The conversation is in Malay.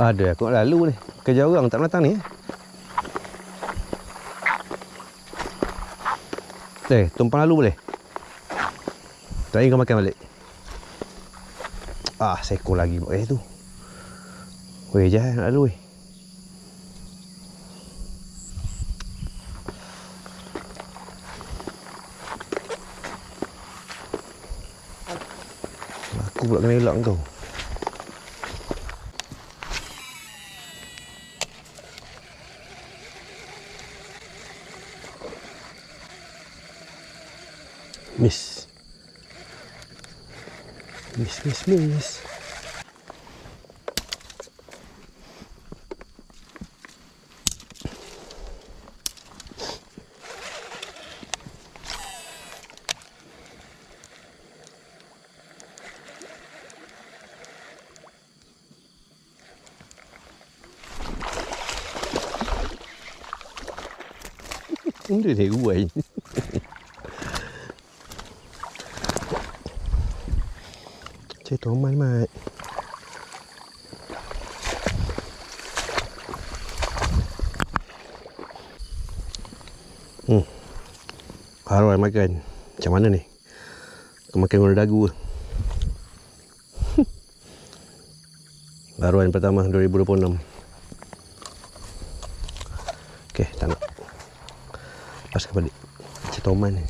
Ada aku nak lalu ni. Kerja orang tak datang ni. Tumpang lalu boleh? Tak ingin kau makan balik. Seekor lagi tu. Weh, jangan nak lalu weh. Aku pula kena elak kau. Miss. Dia thấy quậy. Chơi tổ máy mà. Baru makan. Macam mana ni? Kau makan gula dagu. Baruan pertama 2026. Okey, tak nak. Lepas ke balik. Cetoman ni.